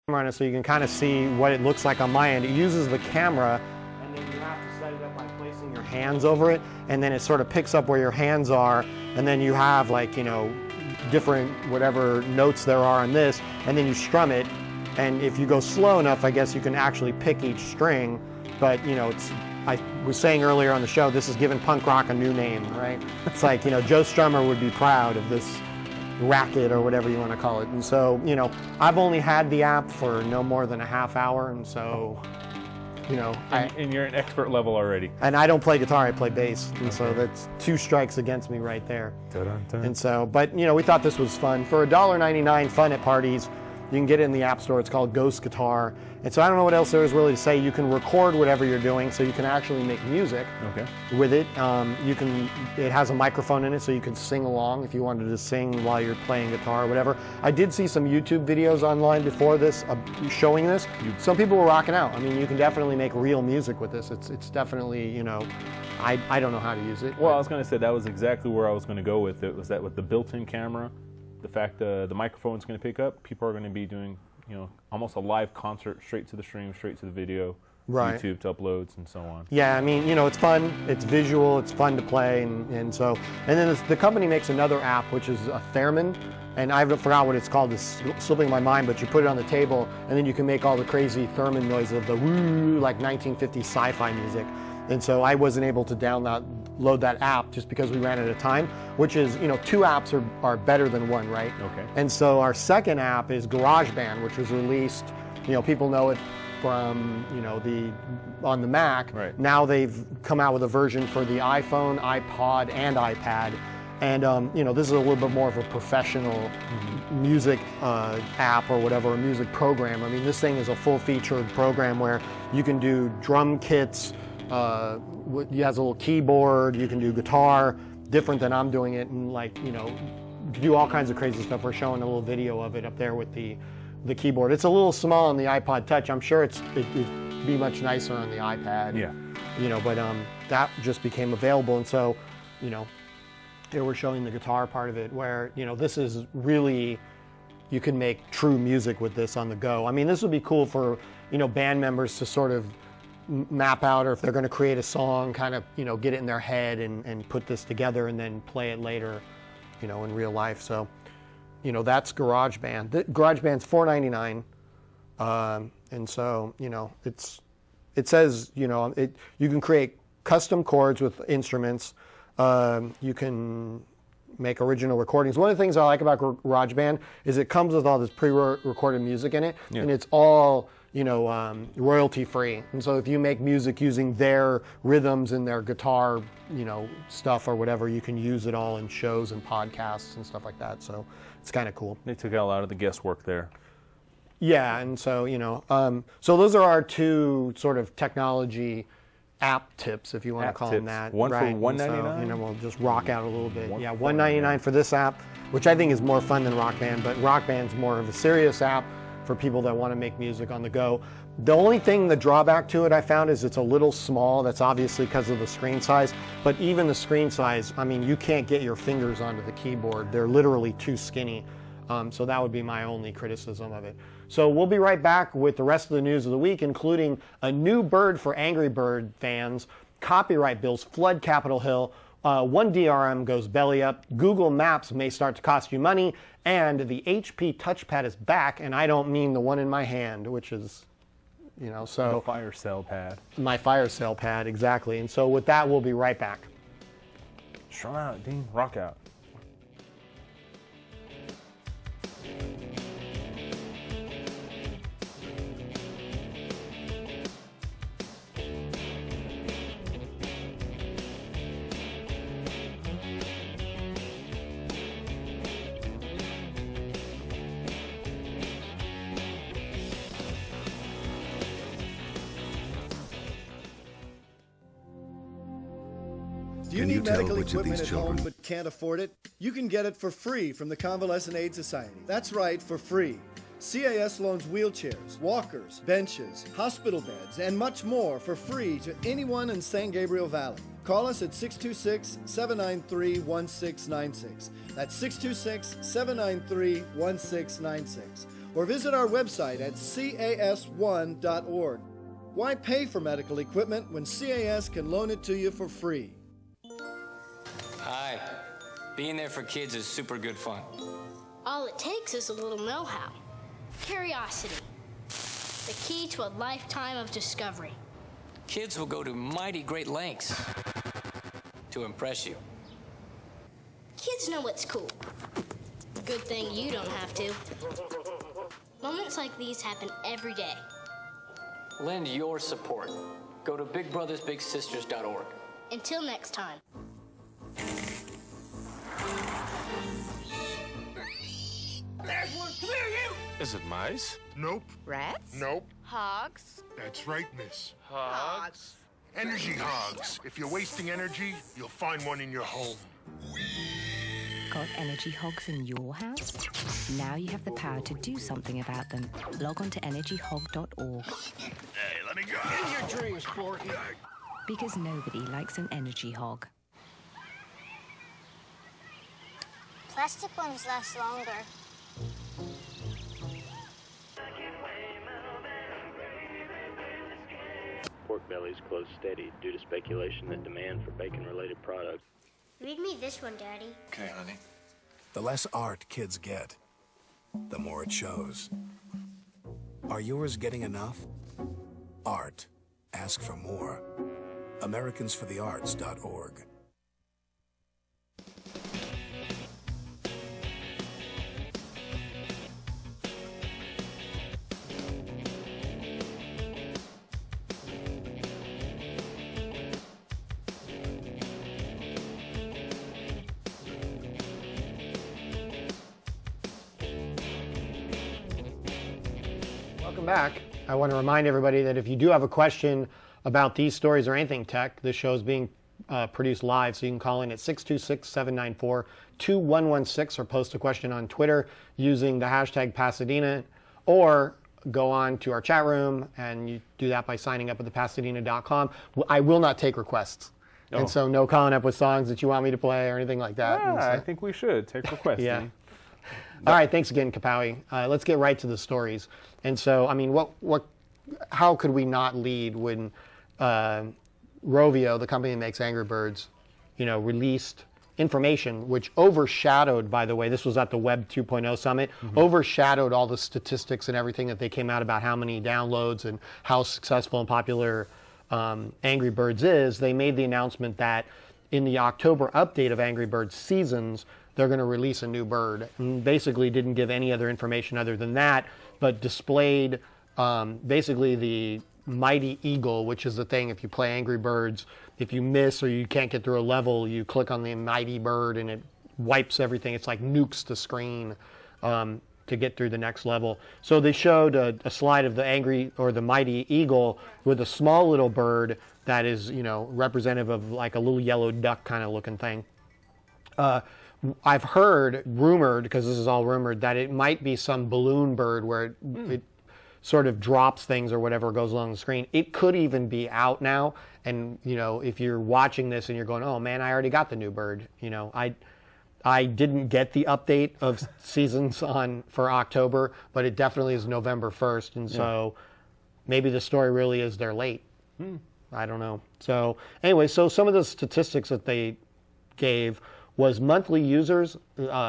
on it so you can kind of see what it looks like on my end. It uses the camera, and then you have to set it up by placing your hands over it, and then it sort of picks up where your hands are, and then you have, like, you know, different whatever notes there are on this, and then you strum it, and if you go slow enough, I guess you can actually pick each string. But, you know, I was saying earlier on the show, this is giving punk rock a new name, right? It's like, you know, Joe Strummer would be proud of this racket or whatever you want to call it. And so, you know, I've only had the app for no more than a half hour, and so, you know. And you're an expert level already. And I don't play guitar, I play bass, and so that's 2 strikes against me right there. Dun-dun-dun. And so, but, you know, we thought this was fun. For $1.99, fun at parties. You can get it in the App Store. It's called Ghost Guitar. And so I don't know what else there is really to say. You can record whatever you're doing, so you can actually make music with it. It has a microphone in it, so you can sing along if you wanted to sing while you're playing guitar or whatever. I did see some YouTube videos online before this showing this. Some people were rocking out. I mean, you can definitely make real music with this. It's definitely, you know, I don't know how to use it. Well, I was going to say that was exactly where I was going to go with it, was that with the built-in camera, the fact the microphone's going to pick up, people are going to be doing, you know, almost a live concert, straight to the stream, straight to the video, YouTube to uploads and so on. Yeah, I mean, you know, it's fun, it's visual, it's fun to play, and then the company makes another app, which is a theremin, and I forgot what it's called, it's slipping my mind, but you put it on the table, and then you can make all the crazy theremin noise of the woo, like 1950s sci-fi music. And so I wasn't able to download that app just because we ran out of time, which is, you know, 2 apps are better than 1, right? Okay. And so our second app is GarageBand, which was released, you know, people know it from, you know, on the Mac. Right. Now they've come out with a version for the iPhone, iPod, and iPad. And, you know, this is a little bit more of a professional music app or whatever, a music program. I mean, this thing is a full-featured program where you can do drum kits, it has a little keyboard, you can do guitar, different than I'm doing it, and, like, you know, do all kinds of crazy stuff. We're showing a little video of it up there with the keyboard. It's a little small on the iPod Touch. I'm sure it'd be much nicer on the iPad. Yeah. You know, but that just became available, and so, you know, here we're showing the guitar part of it, where, you know, this is really, you can make true music with this on the go. I mean, this would be cool for, you know, band members to sort of map out, or if they're going to create a song, kind of, you know, get it in their head and put this together and then play it later, you know, in real life. So, you know, that's GarageBand. GarageBand's $4.99, and so, you know, it says, you know, you can create custom chords with instruments. You can make original recordings. One of the things I like about GarageBand is it comes with all this pre-recorded music in it, and it's all, you know, royalty free. And so if you make music using their rhythms and their guitar, you know, stuff or whatever, you can use it all in shows and podcasts and stuff like that. So it's kind of cool. They took out a lot of the guesswork there. Yeah, and so, you know, so those are our 2 sort of technology app tips, if you want to call them that. One right? for $1.99? So, you know, we'll just rock out a little bit. Yeah, $1.99 for this app, which I think is more fun than Rock Band, but Rock Band's more of a serious app for people that want to make music on the go. The only thing, the drawback to it I found, is it's a little small. That's obviously because of the screen size, but even the screen size, I mean, you can't get your fingers onto the keyboard. They're literally too skinny. So that would be my only criticism of it. So we'll be right back with the rest of the news of the week, including a new bird for Angry Bird fans, copyright bills flood Capitol Hill, 1 DRM goes belly up, Google Maps may start to cost you money, and the HP touchpad is back, and I don't mean the one in my hand, which is, you know, so... The fire sale pad. My fire sale pad, exactly. And so with that, we'll be right back. Strum out, Dean. Rock out. Do you need medical equipment at home but can't afford it? You can get it for free from the Convalescent Aid Society. That's right, for free. CAS loans wheelchairs, walkers, benches, hospital beds, and much more for free to anyone in San Gabriel Valley. Call us at 626-793-1696. That's 626-793-1696. or visit our website at cas1.org. Why pay for medical equipment when CAS can loan it to you for free? Hi. Being there for kids is super good fun. All it takes is a little know-how. Curiosity. The key to a lifetime of discovery. Kids will go to mighty great lengths to impress you. Kids know what's cool. Good thing you don't have to. Moments like these happen every day. Lend your support. Go to bigbrothersbigsisters.org. Until next time. There's one. Come here, you! Is it mice? Nope. Rats? Nope. Hogs? That's right, miss. Hogs. Energy hogs. If you're wasting energy, you'll find one in your home. Got energy hogs in your house? Now you have the power to do something about them. Log on to energyhog.org. Hey, let me go. In your dreams, Porky. Because nobody likes an energy hog. Plastic ones last longer. Pork bellies close steady due to speculation that demand for bacon-related products. Read me this one, Daddy. Okay, honey. The less art kids get, the more it shows. Are yours getting enough? Art. Ask for more. AmericansForTheArts.org. Welcome back. I want to remind everybody that if you do have a question about these stories or anything tech, this show is being produced live, so you can call in at 626-794-2116 or post a question on Twitter using the hashtag Pasadena, or go on to our chat room, and you do that by signing up at thepasadena.com. I will not take requests. Oh. And so no calling up with songs that you want me to play or anything like that. Yeah, so, I think we should take requests. Yeah. All right, thanks again, Kapowie. Let's get right to the stories. And so, I mean, how could we not lead when Rovio, the company that makes Angry Birds, released information which overshadowed, by the way, this was at the Web 2.0 Summit, overshadowed all the statistics and everything that they came out about how many downloads and how successful and popular Angry Birds is. They made the announcement that in the October update of Angry Birds Seasons, they're going to release a new bird, and basically didn't give any other information other than that, but displayed basically the Mighty Eagle, which is the thing, if you play Angry Birds, if you miss or you can't get through a level, you click on the Mighty Bird and it wipes everything. It's like nukes the screen to get through the next level. So they showed a slide of the Mighty Eagle with a small little bird that is, representative of like a little yellow duck kind of looking thing. I've rumored, because this is all rumored, that it might be some balloon bird where it sort of drops things or whatever goes along the screen. It could even be out now. And, if you're watching this and you're going, oh man, I already got the new bird. I didn't get the update of Seasons for October, but it definitely is November 1st. And so maybe the story really is they're late. I don't know. So anyway, so some of the statistics that they gave was monthly users.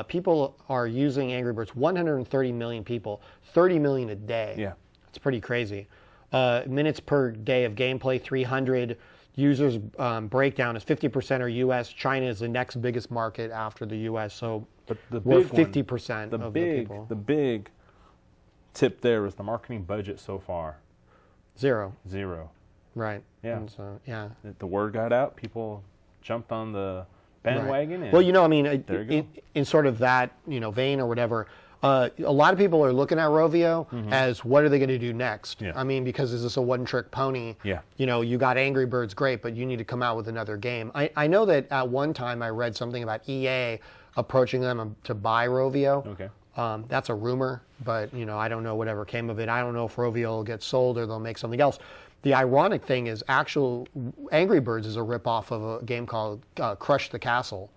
People are using Angry Birds, 130 million people, 30 million a day. Yeah. It's pretty crazy. Minutes per day of gameplay, 300. Users breakdown is 50% are U.S. China is the next biggest market after the U.S. So we're 50% of the people. The big tip there is the marketing budget so far. Zero. Right. Yeah. And so, yeah. The word got out. People jumped on the bandwagon. Right. Well, in sort of that vein or whatever, a lot of people are looking at Rovio as what are they going to do next? Yeah. I mean, because is this a one-trick pony? Yeah. You got Angry Birds, great, but you need to come out with another game. I know that at one time I read something about EA approaching them to buy Rovio. Okay. That's a rumor, but I don't know whatever came of it. I don't know if Rovio will get sold or they'll make something else. The ironic thing is actual Angry Birds is a ripoff of a game called Crush the Castle.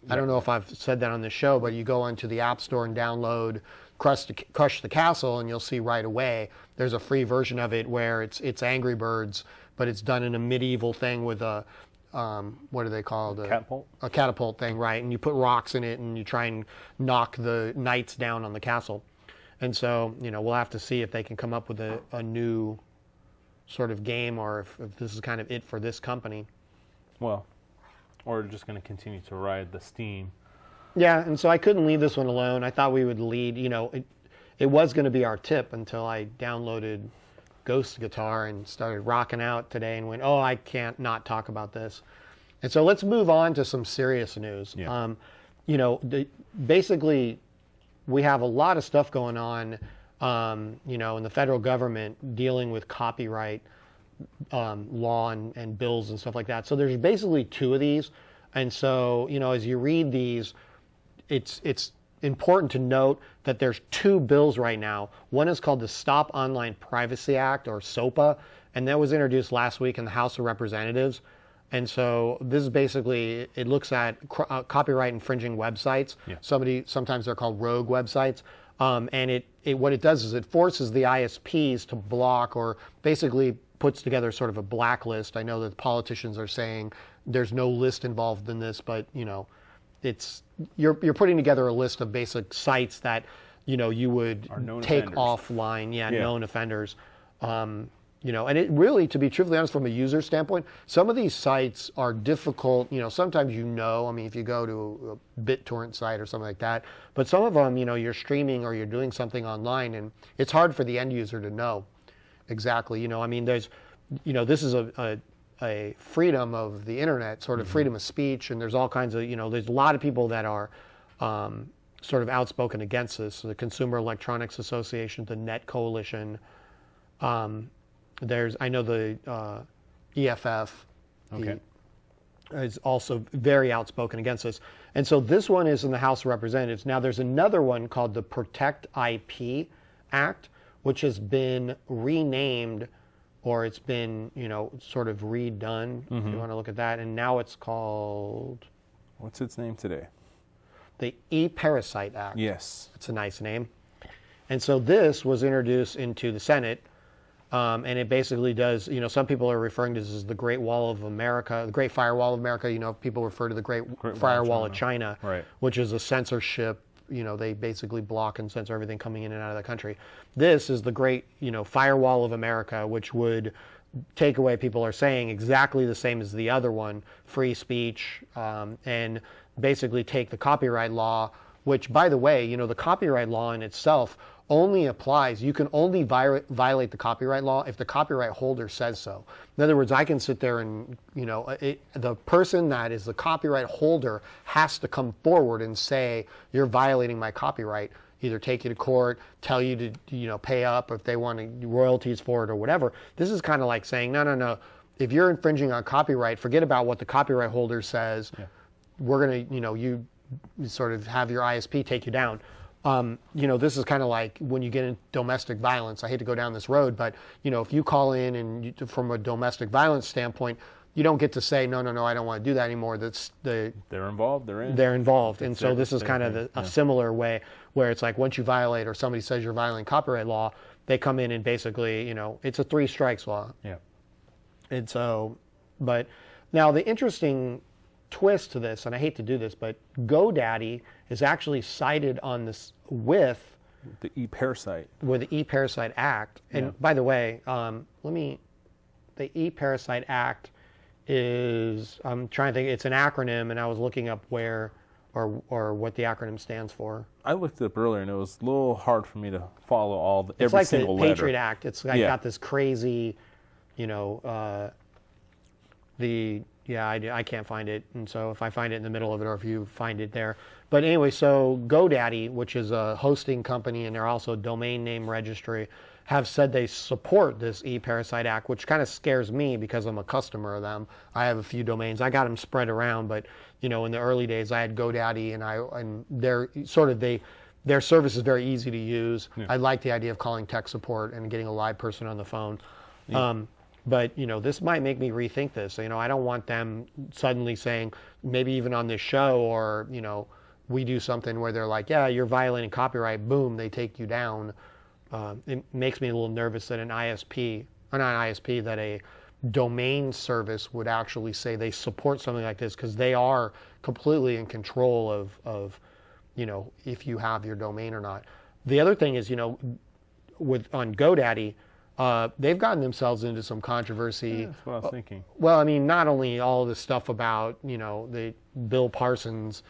I don't know if I've said that on the show, but you go onto the App Store and download Crush the Castle, and you'll see right away there's a free version of it where it's Angry Birds, but it's done in a medieval thing with a what are they called? Catapult? A catapult thing, right? And you put rocks in it and you try and knock the knights down on the castle. And so, we'll have to see if they can come up with a new sort of game, or if this is kind of it for this company. Well, or just going to continue to ride the steam. Yeah, and so I couldn't leave this one alone. I thought we would lead, it was going to be our tip until I downloaded Ghost Guitar and started rocking out today and went, oh, I can't not talk about this. And so let's move on to some serious news. Yeah. Basically, we have a lot of stuff going on, in the federal government dealing with copyright law and bills and stuff like that. So there's basically two of these. And so, as you read these, it's important to note that there's two bills right now. One is called the Stop Online Privacy Act, or SOPA, and that was introduced last week in the House of Representatives. And so this is basically, it looks at copyright infringing websites. Yeah. Sometimes they're called rogue websites. And what it does is it forces the ISPs to block, or basically puts together sort of a blacklist. I know that politicians are saying there's no list involved in this, but you're putting together a list of basic sites that you would take offenders. Offline, known offenders. And it really, to be truthfully honest, from a user standpoint, some of these sites are difficult. Sometimes I mean, if you go to a BitTorrent site or something like that, but some of them, you're streaming or you're doing something online, and it's hard for the end user to know exactly. I mean, there's, this is a freedom of the internet, sort of freedom of speech, and there's all kinds of, there's a lot of people that are sort of outspoken against this. So the Consumer Electronics Association, the Net Coalition, I know the EFF is also very outspoken against this. And so this one is in the House of Representatives. Now there's another one called the Protect IP Act, which has been renamed, or it's been, sort of redone. If you want to look at that. And now it's called... What's its name today? The E-Parasite Act. Yes. It's a nice name. And so this was introduced into the Senate, and it basically does, some people are referring to this as the Great Wall of America, the Great Firewall of America. People refer to the Great Firewall of China, right, which is a censorship. They basically block and censor everything coming in and out of the country. This is the Great, Firewall of America, which would take away, people are saying, exactly the same as the other one, free speech, and basically take the copyright law, which, by the way, the copyright law in itself only applies, you can only violate the copyright law if the copyright holder says so. In other words, I can sit there and, the person that is the copyright holder has to come forward and say, you're violating my copyright, either take you to court, tell you to, pay up if they want royalties for it or whatever. This is kind of like saying, no, if you're infringing on copyright, forget about what the copyright holder says. Yeah. We're going to, you sort of have your ISP take you down. This is kind of like when you get into domestic violence. I hate to go down this road, but, if you call in and from a domestic violence standpoint, you don't get to say, no, I don't want to do that anymore. They're involved. They're involved. And so this is kind of a similar way where it's like once you violate, or somebody says you're violating copyright law, they come in and basically, it's a 3 strikes law. Yeah. And so, but now the interesting twist to this, and I hate to do this, but GoDaddy is actually cited on this with the E-Parasite. With the E-Parasite Act. And by the way, the E-Parasite Act is, I'm trying to think, it's an acronym, and I was looking up where or what the acronym stands for. I looked it up earlier, and it was a little hard for me to follow every single letter. It's like the Patriot Act. It's like got this crazy, I can't find it, and so if I find it in the middle of it, or if you find it there. But anyway, so GoDaddy, which is a hosting company, and they're also a domain name registry, have said they support this E-Parasite Act, which kind of scares me because I'm a customer of them. I have a few domains. I got them spread around, but in the early days, I had GoDaddy, and their service is very easy to use. Yeah. I like the idea of calling tech support and getting a live person on the phone. Yeah. But, this might make me rethink this. I don't want them suddenly saying, maybe even on this show, or, we do something where they're like, yeah, you're violating copyright, boom, they take you down. It makes me a little nervous that an ISP, or not an ISP, that a domain service would actually say they support something like this, because they are completely in control of, you know, if you have your domain or not. The other thing is, you know, on GoDaddy, they've gotten themselves into some controversy. Yeah, that's what I was thinking. Well, I mean, not only all this stuff about, you know, the Bill Parsons,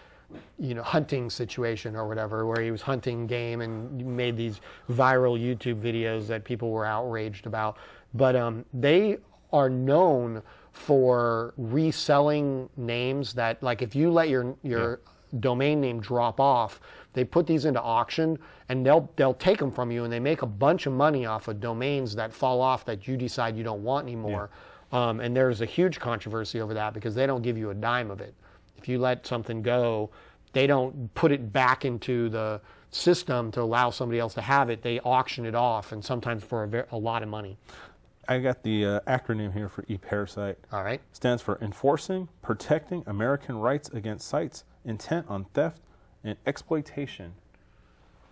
you know, hunting situation or whatever, where he was hunting game and made these viral YouTube videos that people were outraged about. But they are known for reselling names that, like, if you let your domain name drop off, they put these into auction, and they'll take them from you, and they make a bunch of money off of domains that fall off that you decide you don't want anymore. Yeah. And there's a huge controversy over that, because they don't give you a dime of it. If you let something go, they don't put it back into the system to allow somebody else to have it. They auction it off, and sometimes for a lot of money. I got the acronym here for E-Parasite. All right. Stands for Enforcing, Protecting American Rights Against Sites Intent on Theft and Exploitation.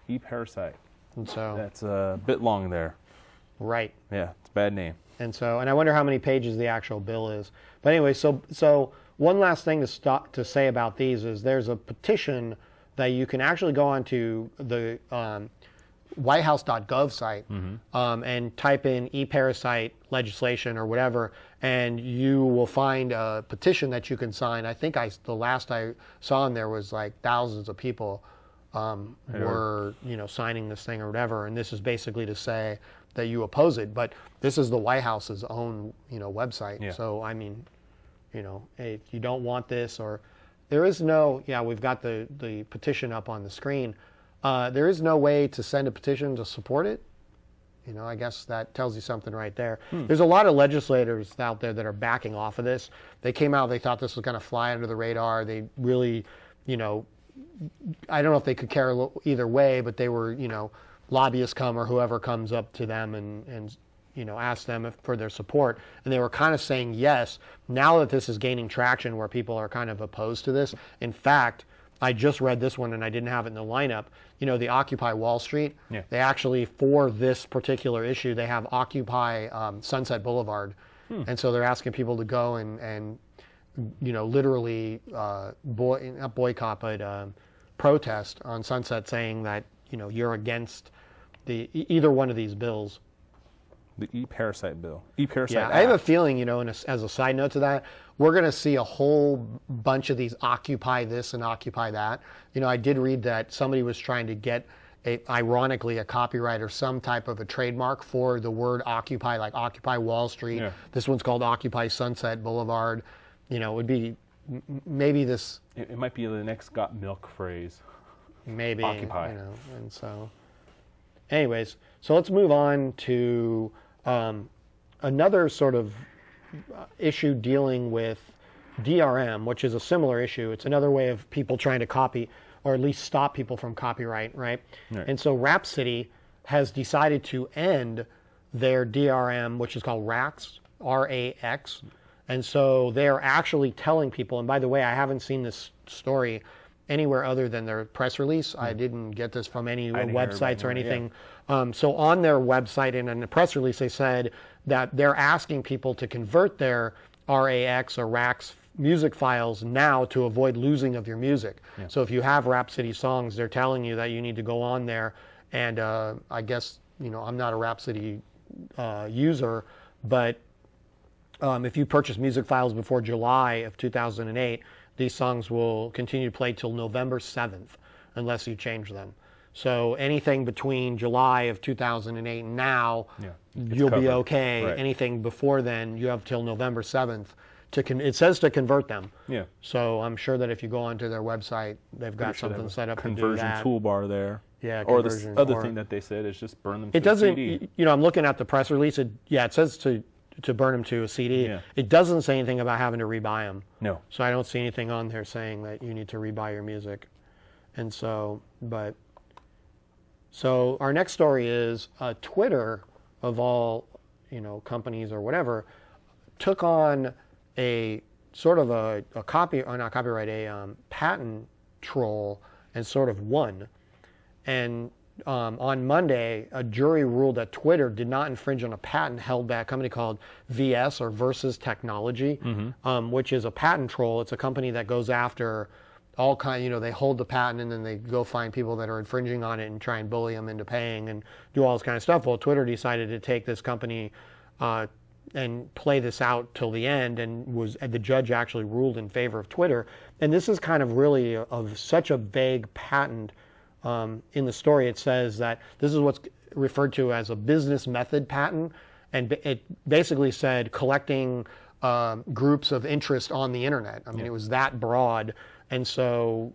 E-Parasite. And so that's a bit long there. Right. Yeah, it's a bad name. And I wonder how many pages the actual bill is. But anyway, so one last thing to say about these is there's a petition that you can actually go onto the whitehouse.gov site and type in E-Parasite legislation or whatever, and you will find a petition that you can sign. I think the last I saw in there was like thousands of people were, you know, signing this thing or whatever, and this is basically to say that you oppose it. But this is the White House's own, you know, website. Yeah. So I mean, you know, if you don't want this, or there is no, we've got the petition up on the screen. There is no way to send a petition to support it. You know, I guess that tells you something right there. There's a lot of legislators out there that are backing off of this. They came out, they thought this was going to fly under the radar. They really, you know, I don't know if they could care either way, but they were, you know, lobbyists come or whoever comes up to them and you know, ask them for their support. And they were kind of saying yes. Now that this is gaining traction where people are kind of opposed to this. In fact, I just read this one and I didn't have it in the lineup. You know, the Occupy Wall Street, they actually, for this particular issue, they have Occupy Sunset Boulevard. And so they're asking people to go and you know, literally not boycott, but protest on Sunset, saying that, you know, you're against either one of these bills. The E-Parasite bill. E-Parasite Act. I have a feeling, you know, as a side note to that, we're going to see a whole bunch of these Occupy this and Occupy that. You know, I did read that somebody was trying to get, ironically, a copyright or some type of a trademark for the word Occupy, like Occupy Wall Street. Yeah. This one's called Occupy Sunset Boulevard. You know, it would be maybe this... It might be the next got milk phrase. Maybe. Occupy. You know, and so... Anyways, so let's move on to another sort of issue dealing with DRM, which is a similar issue. It's another way of people trying to copy, or at least stop people from copyright, right? And so Rhapsody has decided to end their DRM, which is called RAX, R-A-X. And so they're actually telling people, and by the way, I haven't seen this story anywhere other than their press release. I didn't get this from any websites or anything. So on their website and in the press release, they said that they're asking people to convert their RAX or RAX music files now to avoid losing of your music. So if you have Rhapsody songs, they're telling you that you need to go on there. And I guess, you know, I'm not a Rhapsody user, but if you purchase music files before July of 2008, these songs will continue to play till November 7th, unless you change them. So anything between July of 2008 and now, you'll be okay. Right. Anything before then, you have till November 7th. It says to convert them. So I'm sure that if you go onto their website, they've got something set up to do that. Conversion toolbar there. Yeah, or the other thing that they said is just burn them to a CD. You know, I'm looking at the press release. It says to burn them to a CD. It doesn't say anything about having to rebuy them. No. So I don't see anything on there saying that you need to rebuy your music. And so, so our next story is Twitter, of all, you know, companies or whatever, took on a sort of a patent troll and sort of won. And on Monday, a jury ruled that Twitter did not infringe on a patent held by a company called VS, or Versus Technology, which is a patent troll. It's a company that goes after all kind, you know, they hold the patent and then they go find people that are infringing on it and try and bully them into paying and do all this kind of stuff. Well, Twitter decided to take this company and play this out till the end, and the judge actually ruled in favor of Twitter. And this is kind of really of such a vague patent. In the story, it says that this is what's referred to as a business method patent, and it basically said collecting groups of interest on the internet. I mean, it was that broad. And so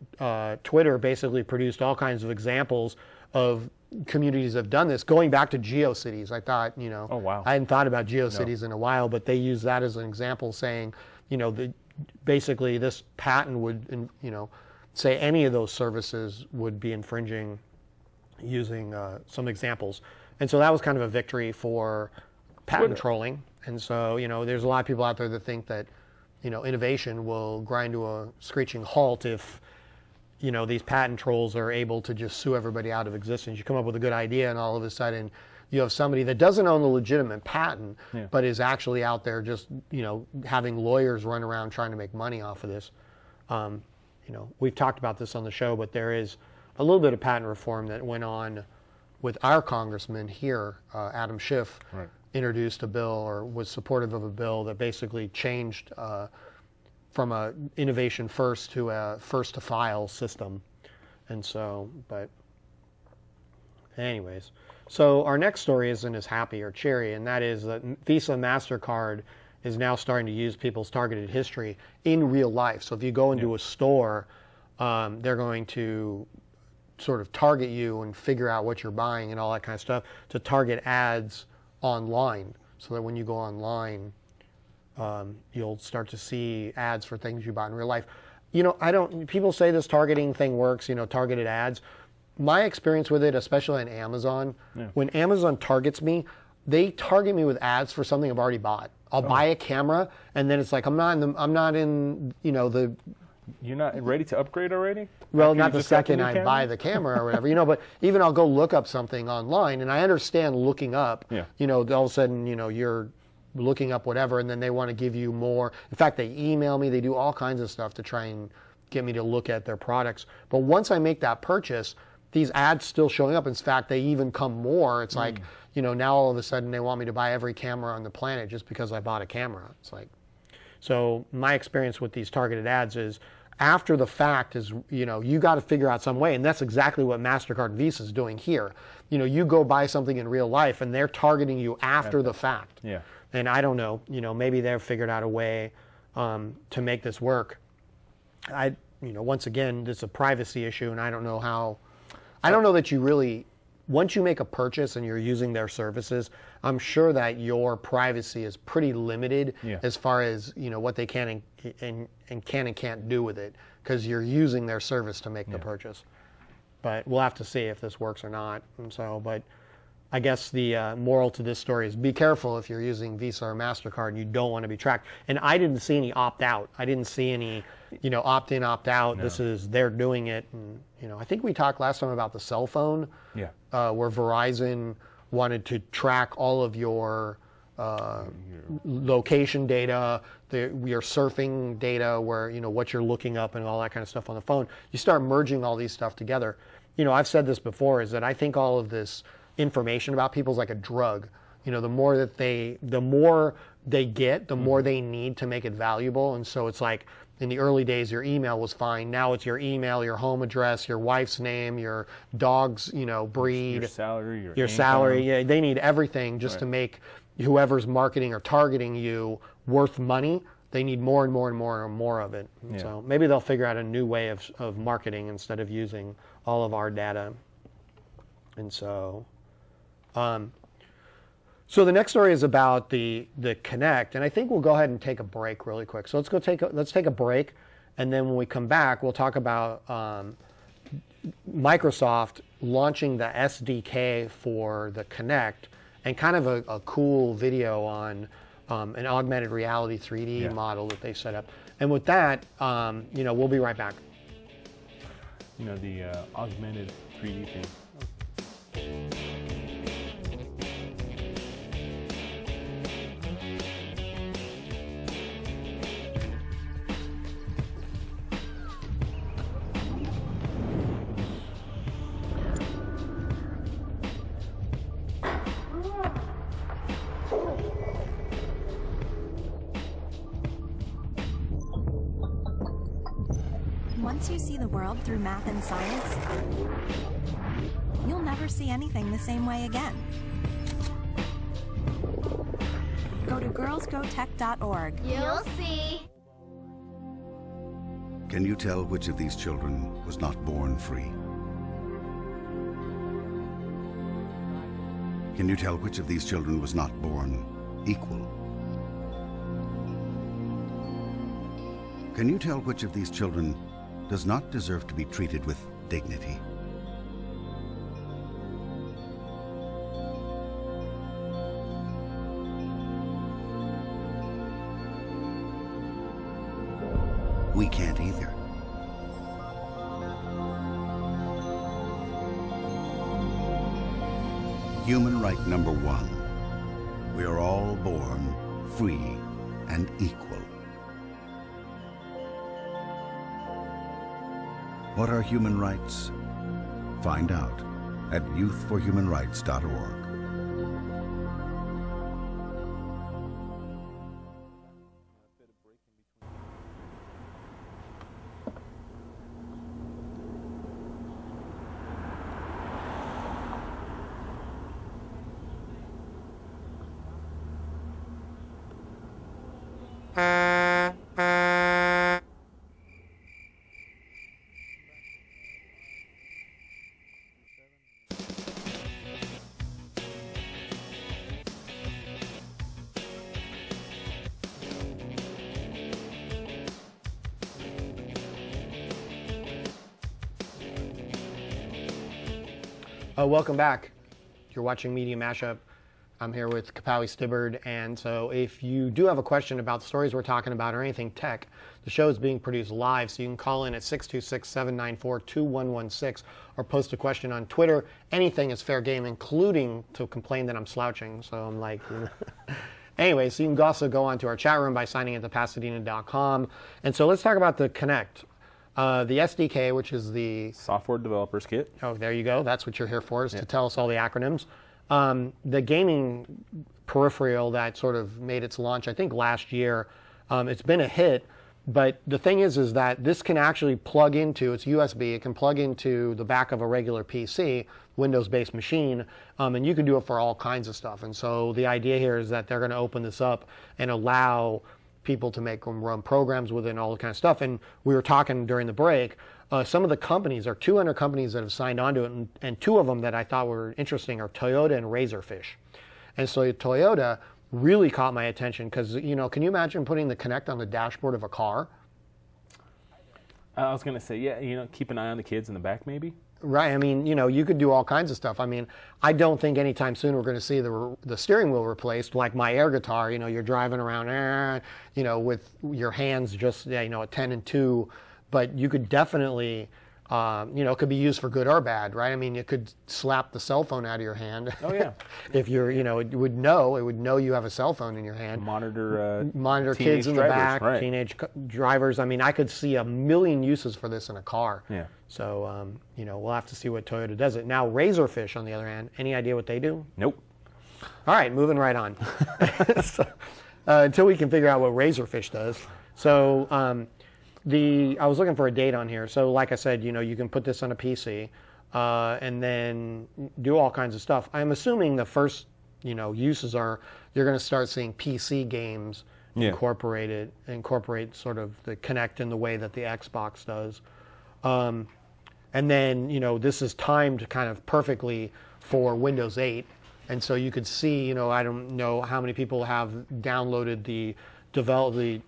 Twitter basically produced all kinds of examples of communities that have done this, going back to GeoCities. I thought, you know, oh, wow. I hadn't thought about GeoCities in a while, but they use that as an example, saying, you know, basically this patent would, you know, say any of those services would be infringing, using some examples. And so that was kind of a victory for patent trolling. And so, you know, there's a lot of people out there that think that, you know, innovation will grind to a screeching halt if, you know, these patent trolls are able to just sue everybody out of existence. You come up with a good idea and all of a sudden you have somebody that doesn't own the legitimate patent, but is actually out there just, you know, having lawyers run around trying to make money off of this. You know, we've talked about this on the show, but there is a little bit of patent reform that went on with our congressman here, Adam Schiff, introduced a bill, or was supportive of a bill that basically changed from a innovation first to a first to file system. And so, but anyways, so our next story isn't as happy or cheery, and that is that Visa and MasterCard is now starting to use people's targeted history in real life. So if you go into a store, they're going to sort of target you and figure out what you're buying and all that kind of stuff to target ads online, so that when you go online, you'll start to see ads for things you bought in real life. You know, people say this targeting thing works, you know, targeted ads. My experience with it, especially on Amazon, when Amazon targets me, they target me with ads for something I've already bought. I'll buy a camera, and then it's like, I'm not in, you know, You're not ready to upgrade already? Well, not the second I buy the camera or whatever, you know, but even I'll go look up something online, and I understand looking up, you know, all of a sudden, you know, you're looking up whatever, and then they want to give you more. In fact, they email me, they do all kinds of stuff to try and get me to look at their products. But once I make that purchase, these ads still showing up. In fact, they even come more. It's like, you know, now all of a sudden they want me to buy every camera on the planet just because I bought a camera. It's like, so my experience with these targeted ads is, after the fact is, you know, you got to figure out some way, and that's exactly what MasterCard and Visa is doing here. You know, you go buy something in real life, and they're targeting you after the fact. And I don't know, you know, maybe they've figured out a way to make this work. You know, once again, this is a privacy issue, and I don't know how. I don't know that you really, once you make a purchase and you're using their services, I'm sure that your privacy is pretty limited as far as, you know, what they can and can't do with it, because you're using their service to make the purchase. But we'll have to see if this works or not. And so, but I guess the moral to this story is be careful if you're using Visa or MasterCard and you don't want to be tracked. And I didn't see any opt-out. I didn't see any, you know, opt-in, opt-out. No. This is, they're doing it. And, you know, I think we talked last time about the cell phone, where Verizon wanted to track all of your location data, your surfing data, where, you know, what you're looking up and all that kind of stuff on the phone. You start merging all these stuff together. You know, I've said this before, is that I think all of this information about people is like a drug. You know, the more they get, the more they need to make it valuable. And so it's like, in the early days, your email was fine. Now it's your email, your home address, your wife's name, your dog's, you know, breed, your salary, your salary. Yeah, they need everything just to make whoever's marketing or targeting you worth money. They need more and more and more and more of it. So maybe they'll figure out a new way of marketing instead of using all of our data. And so, so the next story is about the Kinect, and I think we'll go ahead and take a break really quick. So let's take a break, and then when we come back, we'll talk about Microsoft launching the SDK for the Kinect, and kind of a cool video on an augmented reality 3D model that they set up. And with that, you know, we'll be right back. you know, the augmented 3D thing. Once you see the world through math and science, you'll never see anything the same way again. Go to girlsgotech.org. You'll see. Can you tell which of these children was not born free? Can you tell which of these children was not born equal? Can you tell which of these children does not deserve to be treated with dignity? We can't either. Human right number one. We are all born free and equal. What are human rights? Find out at youthforhumanrights.org. Welcome back. You're watching Media Mashup. I'm here with Kapowie Stibbard, and so if you do have a question about the stories we're talking about or anything tech, the show is being produced live, so you can call in at 626-794-2116 or post a question on Twitter. Anything is fair game, including to complain that I'm slouching, so I'm like... Anyway, so you can also go onto our chat room by signing into pasadena.com. And so let's talk about the Kinect. The SDK, which is the... Software Developers Kit. Oh, there you go. That's what you're here for, is to tell us all the acronyms. The gaming peripheral that sort of made its launch, I think, last year, it's been a hit. But the thing is that this can actually plug into, it's USB, it can plug into the back of a regular PC, Windows-based machine, and you can do it for all kinds of stuff. And so the idea here is that they're going to open this up and allow people to make them run programs with it and all that kind of stuff. And we were talking during the break, some of the companies, there are 200 companies that have signed on to it, and two of them that I thought were interesting are Toyota and Razorfish. And so Toyota really caught my attention because, you know, can you imagine putting the Kinect on the dashboard of a car? I was going to say, yeah, you know, keep an eye on the kids in the back maybe. Right. I mean, you know, you could do all kinds of stuff. I mean, I don't think anytime soon we're going to see the steering wheel replaced, like my air guitar. You know, you're driving around, you know, with your hands just, you know, at 10 and 2. But you could definitely, you know, it could be used for good or bad, right? I mean, you could slap the cell phone out of your hand. Oh, yeah. If you're, you know, it would know you have a cell phone in your hand. Monitor kids in the back, right. Teenage drivers. I mean, I could see a million uses for this in a car. Yeah. So, you know, we'll have to see what Toyota does it. Now, Razorfish, on the other hand, any idea what they do? Nope. All right, moving right on. So, until we can figure out what Razorfish does. So, I was looking for a date on here. So, like I said, you know, you can put this on a PC and then do all kinds of stuff. I'm assuming the first, you know, uses are you're going to start seeing PC games incorporate sort of the Kinect in the way that the Xbox does. And then, you know, this is timed kind of perfectly for Windows 8. And so you could see, you know, I don't know how many people have downloaded the SDK.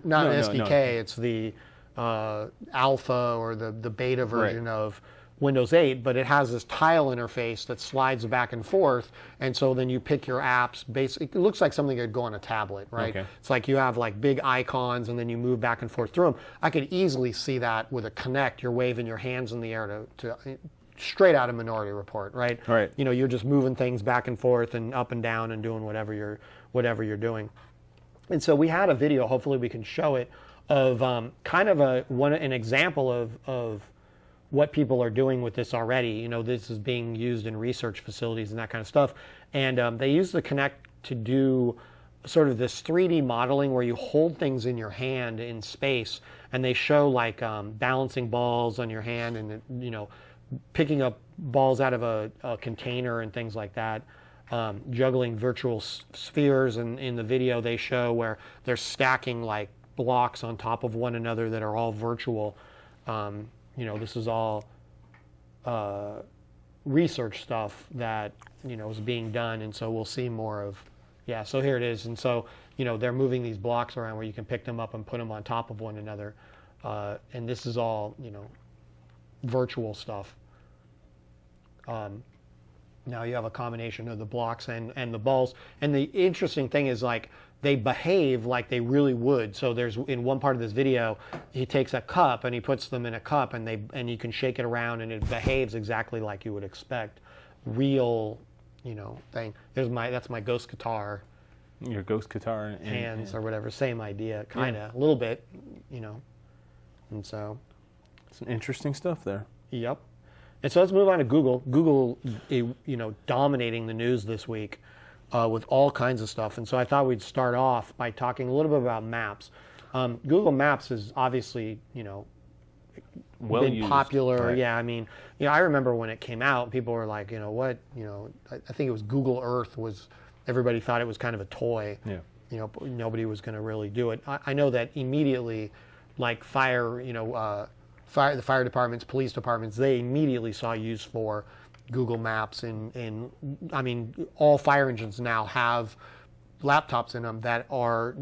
Not an SDK, it's the alpha or the beta version of Windows 8, but it has this tile interface that slides back and forth, and so then you pick your apps. Basically, it looks like something that would go on a tablet, right? Okay. It's like you have like big icons, and then you move back and forth through them. I could easily see that with a Kinect. You're waving your hands in the air to straight out of Minority Report, right? Right. You know, you're just moving things back and forth and up and down and doing whatever you're doing. And so we had a video. Hopefully, we can show it of kind of an example of what people are doing with this already. You know, this is being used in research facilities and that kind of stuff. And they use the Kinect to do sort of this 3D modeling where you hold things in your hand in space, and they show like balancing balls on your hand and, you know, picking up balls out of a container and things like that. Juggling virtual spheres, and in the video they show where they're stacking like blocks on top of one another that are all virtual. You know, this is all research stuff that, you know, is being done, and so we'll see more of, yeah, so here it is. And so, you know, they're moving these blocks around where you can pick them up and put them on top of one another. And this is all, you know, virtual stuff. Now you have a combination of the blocks and the balls. And the interesting thing is, like, they behave like they really would. So there's, in one part of this video, he takes a cup and he puts them in a cup, and you can shake it around and it behaves exactly like you would expect. Real, you know, thing. That's my ghost guitar. Your ghost guitar hands or whatever. Same idea, kind of, a little bit, you know. And so, some interesting stuff there. Yep. And so let's move on to Google. Google, you know, dominating the news this week with all kinds of stuff. And so I thought we'd start off by talking a little bit about Maps. Google Maps is obviously, you know, been popular. Right. Yeah, I mean, you know, I remember when it came out, people were like, you know, what, you know, I think it was Google Earth everybody thought it was kind of a toy. Yeah. You know, nobody was going to really do it. I know that immediately, like fire, you know, the fire departments, police departments, they immediately saw use for Google Maps. And I mean, all fire engines now have laptops in them that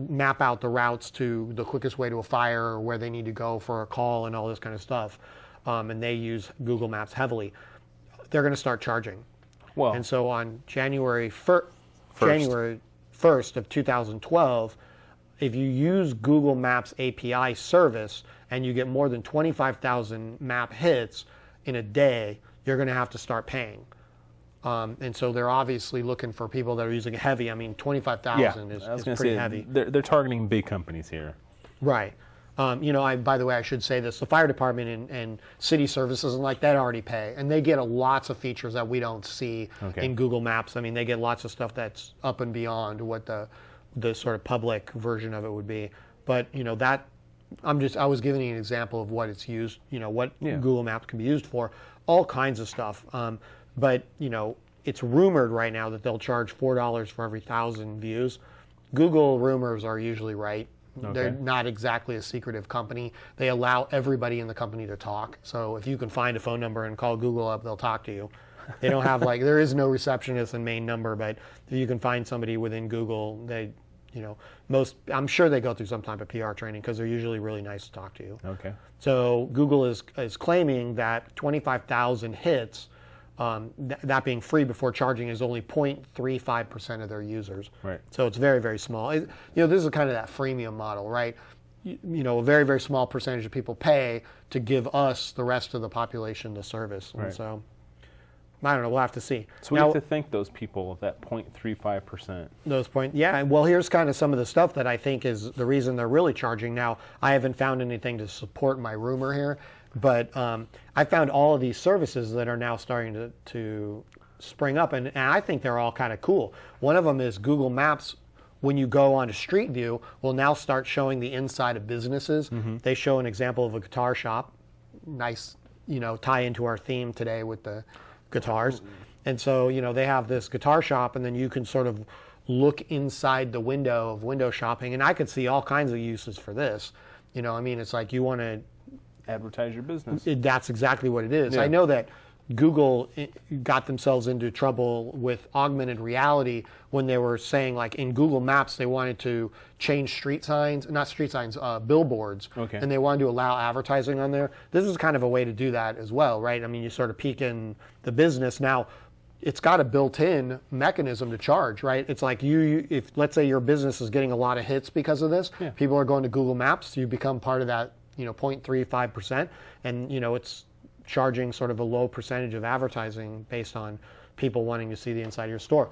map out the routes to the quickest way to a fire, or where they need to go for a call and all this kind of stuff. And they use Google Maps heavily. They're going to start charging. Well, and so on January 1st of 2012, if you use Google Maps API service and you get more than 25,000 map hits in a day, you're going to have to start paying. And so they're obviously looking for people that are using it heavy. I mean, 25,000 is pretty heavy. They're targeting big companies here. Right. You know, by the way, I should say this. The fire department and city services and like that already pay. And they get lots of features that we don't see in Google Maps. I mean, they get lots of stuff that's up and beyond what the sort of public version of it would be. But, you know, that I was giving you an example of what it's used, you know, what Google Maps can be used for, all kinds of stuff. But, you know, it's rumored right now that they'll charge $4 for every 1,000 views. Google rumors are usually right. Okay. They're not exactly a secretive company. They allow everybody in the company to talk. So if you can find a phone number and call Google up, they'll talk to you. They don't have there is no receptionist and main number, but if you can find somebody within Google, they, you know, I'm sure they go through some type of PR training because they're usually really nice to talk to you. Okay. So Google is claiming that 25,000 hits, that being free before charging, is only 0.35% of their users. Right. So it's very, very small. You know, this is kind of that freemium model, right? You know, a very, very small percentage of people pay to give us, the rest of the population, the service. Right. And so, I don't know, we'll have to see. So we have to thank those people of that 0.35%. Yeah, well, here's kind of some of the stuff that I think is the reason they're really charging. Now, I haven't found anything to support my rumor here, but I found all of these services that are now starting to spring up, and I think they're all kind of cool. One of them is Google Maps. When you go onto Street View, will now start showing the inside of businesses. Mm-hmm. They show an example of a guitar shop. Nice, you know, tie into our theme today with the guitars. And so, you know, they have this guitar shop, and then you can sort of look inside the window of window shopping, and I could see all kinds of uses for this. You know, I mean, it's like you want to advertise your business. That's exactly what it is. Yeah. I know that Google got themselves into trouble with augmented reality when they were saying, like in Google Maps, they wanted to change street signs, not street signs, billboards, and they wanted to allow advertising on there. This is kind of a way to do that as well, right? I mean, you sort of peek in the business. Now, it's got a built-in mechanism to charge, right? It's like if let's say your business is getting a lot of hits because of this, people are going to Google Maps, you become part of that, 0.35%, and it's charging sort of a low percentage of advertising based on people wanting to see the inside of your store.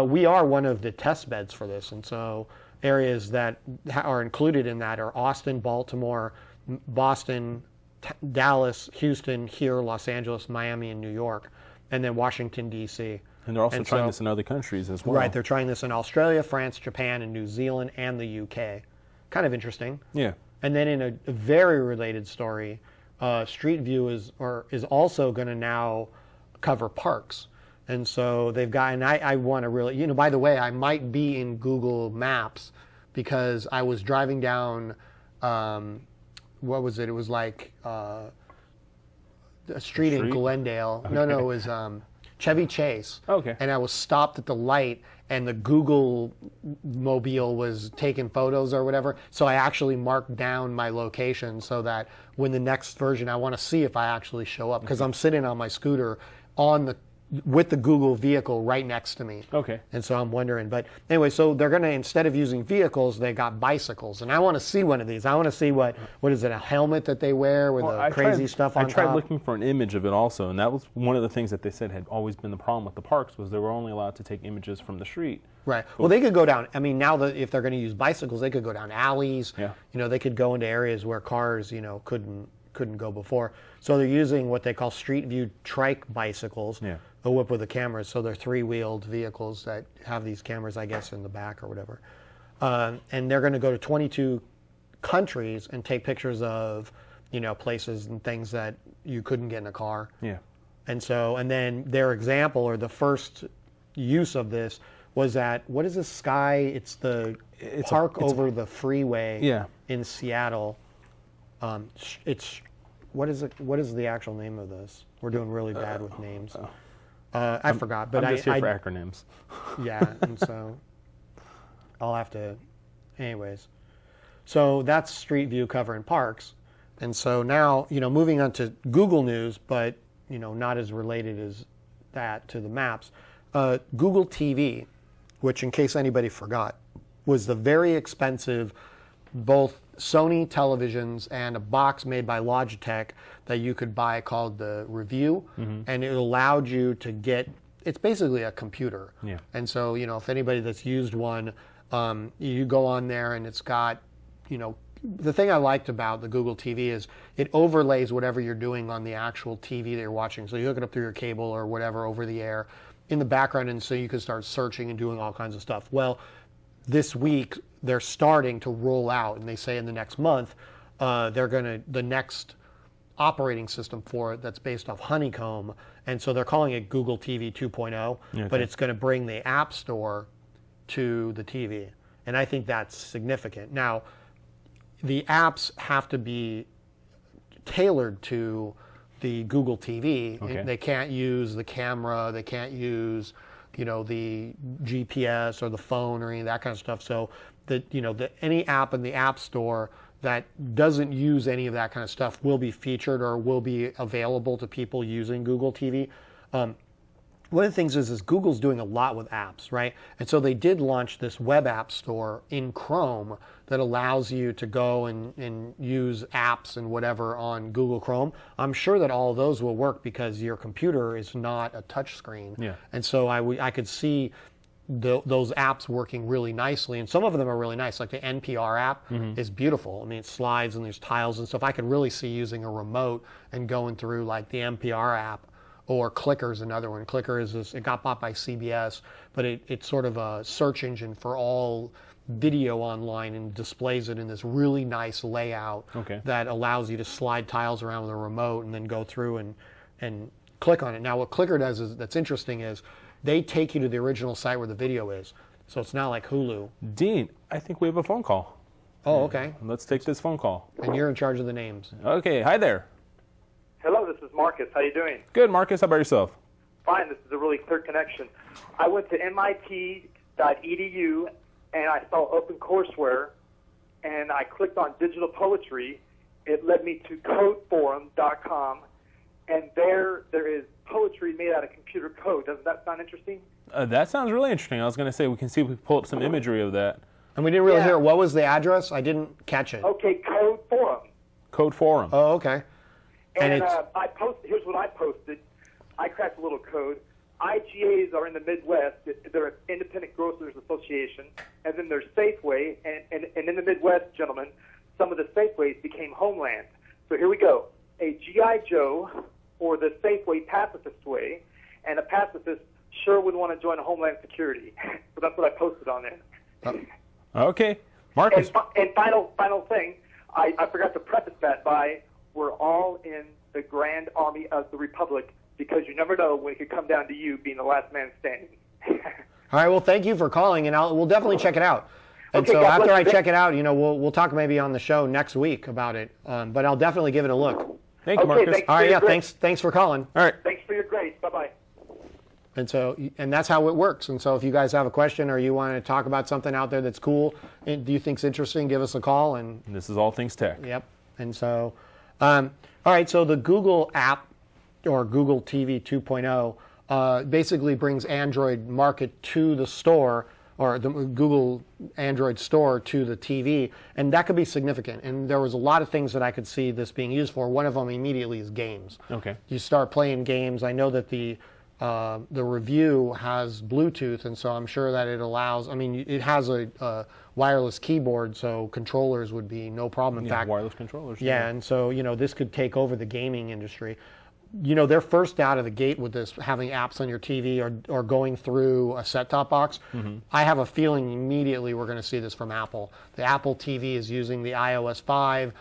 We are one of the test beds for this, and so areas that are included in that are Austin, Baltimore, Boston, Dallas, Houston, here, Los Angeles, Miami, and New York, and then Washington, D.C. And they're also trying this in other countries as well. Right, they're trying this in Australia, France, Japan, and New Zealand, and the U.K. Kind of interesting. Yeah. And then in a very related story, Street View is also going to now cover parks. And so they've got, and I want to really, by the way, I might be in Google Maps because I was driving down, what was it? It was like a street in Glendale. Okay. No, it was Chevy Chase. Okay. And I was stopped at the light, and the Google mobile was taking photos or whatever. So I actually marked down my location so that when the next version, I want to see if I actually show up, because I'm sitting on my scooter with the Google vehicle right next to me. Okay. And so I'm wondering, but anyway, so they're going to, instead of using vehicles, they got bicycles. And I want to see one of these. I want to see what is it, a helmet that they wear with crazy stuff on top? I tried looking for an image of it also, and that was one of the things that they said had always been the problem with the parks, was they were only allowed to take images from the street. Right. Well, they could go down, I mean, now that if they're going to use bicycles, they could go down alleys. Yeah. They could go into areas where cars, couldn't go before. So they're using what they call Street View trike bicycles. Yeah. A whip with the cameras, so they're three-wheeled vehicles that have these cameras, I guess, in the back or whatever. And they're going to go to 22 countries and take pictures of, places and things that you couldn't get in a car. Yeah. And then their example, or the first use of this, was at, what is this sky? It's the park over the freeway in Seattle. What is the actual name of this? We're doing really bad with names. I forgot, but I'm just here for acronyms. Yeah, and so I'll have to, anyways. So that's Street View covering parks, and so now moving on to Google News, but not as related as that to the maps. Google TV, which in case anybody forgot, was the very expensive both Sony televisions and a box made by Logitech that you could buy called the Review, and it allowed you to get, it's basically a computer. Yeah. And so, if anybody that's used one, you go on there and it's got, the thing I liked about the Google TV is it overlays whatever you're doing on the actual TV that you're watching. So you hook it up through your cable or whatever over the air in the background, and so you can start searching and doing all kinds of stuff. Well, this week they're starting to roll out, and they say in the next month the next operating system for it that's based off Honeycomb, and so they're calling it Google TV 2.0, but it's going to bring the App Store to the TV, and I think that's significant. Now, the apps have to be tailored to the Google TV. Okay. They can't use the camera, they can't use the GPS or the phone or any of that kind of stuff. So that any app in the App Store that doesn't use any of that kind of stuff will be featured or will be available to people using Google TV. One of the things is Google's doing a lot with apps, right? And so they did launch this web app store in Chrome that allows you to go and use apps and whatever on Google Chrome. I'm sure that all of those will work because your computer is not a touch screen. Yeah. And so I could see those apps working really nicely, and some of them are really nice. Like the NPR app is beautiful. I mean, it slides and there's tiles and stuff. I could really see using a remote and going through like the NPR app. Or Clicker's another one. Clicker is this, it got bought by CBS, but it's sort of a search engine for all video online and displays it in this really nice layout that allows you to slide tiles around with a remote and then go through and click on it. Now what Clicker does is, that's interesting, is they take you to the original site where the video is. So it's not like Hulu. Dean, I think we have a phone call. Oh, okay. Let's take this phone call. And you're in charge of the names. Okay, hi there. Hello, this is Marcus. How you doing? Good, Marcus. How about yourself? Fine. This is a really clear connection. I went to MIT.edu and I saw OpenCourseWare, and I clicked on digital poetry. It led me to codeforum.com, and there is poetry made out of computer code. Doesn't that sound interesting? That sounds really interesting. I was going to say we can see if we pull up some imagery of that. And we didn't really hear, what was the address? I didn't catch it. Okay, Code Forum. Code Forum. Oh, okay. And here's what I posted. I cracked a little code. IGAs are in the Midwest. They're an Independent Grocers Association. And then there's Safeway. And in the Midwest, gentlemen, some of the Safeways became homelands. So here we go. A G.I. Joe, or the Safeway pacifist way, and a pacifist sure would want to join Homeland Security. So that's what I posted on there. Okay. Marcus. And final thing, I forgot to preface that by, we're all in the Grand Army of the Republic, because you never know when it could come down to you being the last man standing. All right, well, thank you for calling, and we'll definitely check it out. And Okay, so God after I bless you. check it out, we'll talk maybe on the show next week about it. But I'll definitely give it a look. Thank you, Marcus. Thanks All for right, your yeah, grace. thanks for calling. All right. Thanks for your grace. Bye-bye. And that's how it works. And so if you guys have a question or you want to talk about something out there that's cool, and do you think's interesting, give us a call. And this is All Things Tech. Yep. And so, all right, so the Google app, or Google TV 2.0, basically brings Android Market to the store, or the Google Android store to the TV, and that could be significant. And there was a lot of things that I could see this being used for. One of them immediately is games. Okay. You start playing games. I know that the review has Bluetooth, and so I'm sure that it allows, I mean, it has a wireless keyboard, so controllers would be no problem. In fact, wireless controllers. yeah, and so, this could take over the gaming industry. They're first out of the gate with this, having apps on your TV or going through a set-top box. Mm-hmm. I have a feeling immediately we're going to see this from Apple. The Apple TV is using the iOS 5.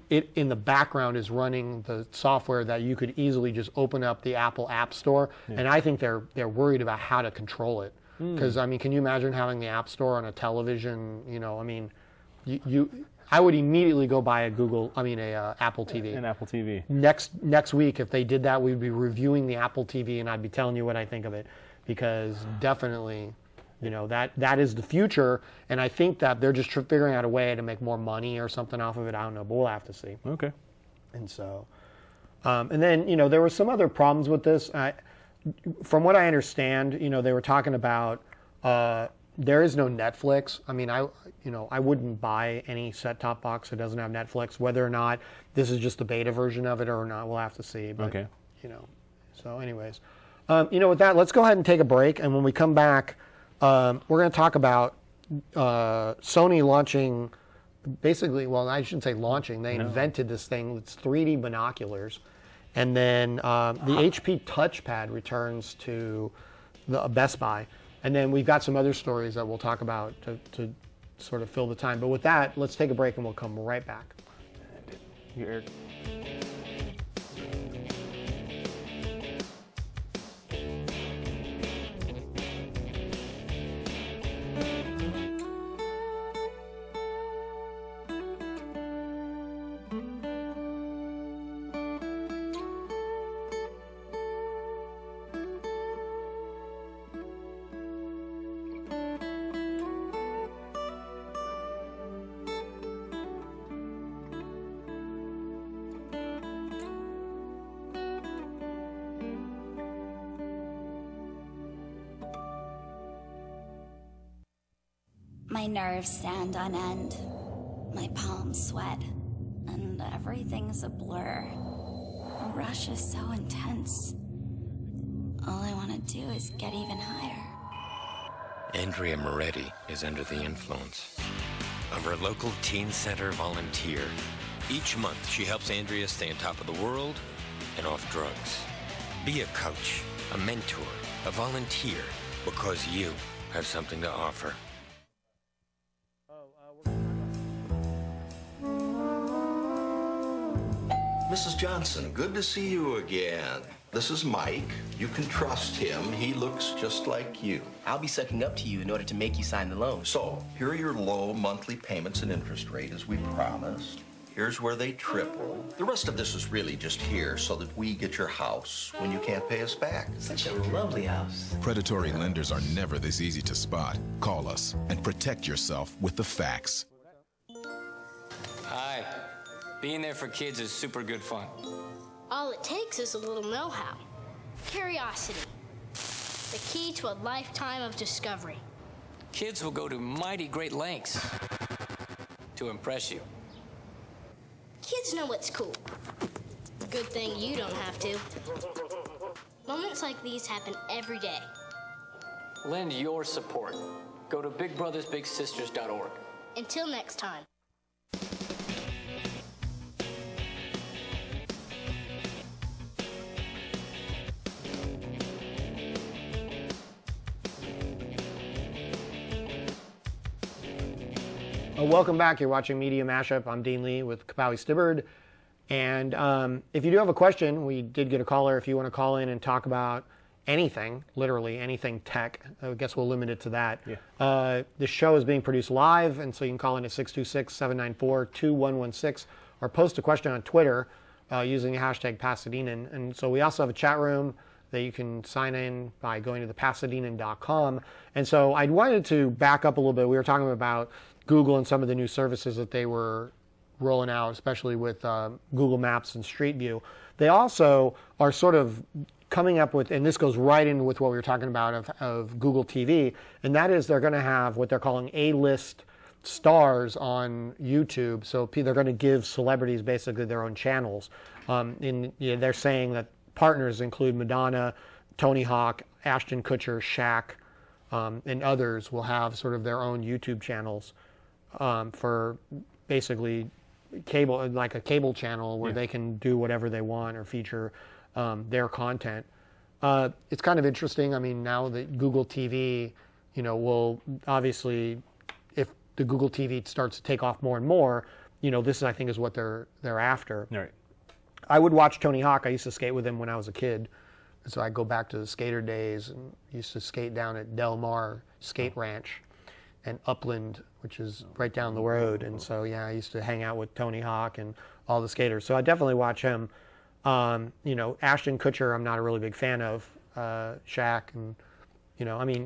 It, in the background, is running the software that you could easily just open up the Apple App Store. Yeah. And I think they're worried about how to control it. Because, I mean, can you imagine having the App Store on a television? I mean, I would immediately go buy a Apple TV. An Apple TV. Next week, if they did that, we'd be reviewing the Apple TV, and I'd be telling you what I think of it, because definitely, that is the future, and I think that they're just figuring out a way to make more money or something off of it. I don't know, but we'll have to see. Okay. And so, and then there were some other problems with this. From what I understand, they were talking about. There is no Netflix. I mean, I wouldn't buy any set-top box that doesn't have Netflix. Whether or not this is just the beta version of it or not, we'll have to see. But, okay. So anyways, with that, let's go ahead and take a break. And when we come back, we're going to talk about Sony launching, basically, well, I shouldn't say launching. They invented this thing. It's 3D binoculars. And then the HP touchpad returns to the Best Buy. And then we've got some other stories that we'll talk about to sort of fill the time. But with that, let's take a break and we'll come right back. Here. My nerves stand on end, my palms sweat, and everything's a blur. The rush is so intense. All I want to do is get even higher. Andrea Moretti is under the influence of her local teen center volunteer. Each month, she helps Andrea stay on top of the world and off drugs. Be a coach, a mentor, a volunteer, because you have something to offer. Mrs. Johnson, good to see you again. This is Mike. You can trust him. He looks just like you. I'll be sucking up to you in order to make you sign the loan. So, here are your low monthly payments and interest rate as we promised. Here's where they triple. The rest of this is really just here so that we get your house when you can't pay us back. Such a lovely house. Predatory lenders are never this easy to spot. Call us and protect yourself with the facts. Hi. Being there for kids is super good fun. All it takes is a little know-how. Curiosity. The key to a lifetime of discovery. Kids will go to mighty great lengths to impress you. Kids know what's cool. Good thing you don't have to. Moments like these happen every day. Lend your support. Go to bigbrothersbigsisters.org. Until next time. Welcome back. You're watching Media Mashup. I'm Dean Lee with Kapowie Stibbard. And if you do have a question, we did get a caller. If you want to call in and talk about anything, literally anything tech, I guess we'll limit it to that. Yeah. The show is being produced live, and so you can call in at 626-794-2116 or post a question on Twitter using the hashtag Pasadenan. And so we also have a chat room that you can sign in by going to thepasadenan.com. And so I wanted to back up a little bit. We were talking about Google and some of the new services that they were rolling out, especially with Google Maps and Street View. They also are sort of coming up with, and this goes right in with what we were talking about of Google TV, and that is they're going to have what they're calling A-list stars on YouTube. So they're going to give celebrities basically their own channels. They're saying that partners include Madonna, Tony Hawk, Ashton Kutcher, Shaq, and others will have sort of their own YouTube channels for basically cable, like a cable channel where they can do whatever they want or feature their content. It's kind of interesting. I mean, now that Google TV, will obviously, if the Google TV starts to take off more and more, this I think is what they're after. Right. I would watch Tony Hawk. I used to skate with him when I was a kid. So I go back to the skater days and used to skate down at Del Mar Skate Ranch and Upland, which is right down the road. And so, yeah, I used to hang out with Tony Hawk and all the skaters. So I definitely watch him. Ashton Kutcher, I'm not a really big fan of. Shaq, and,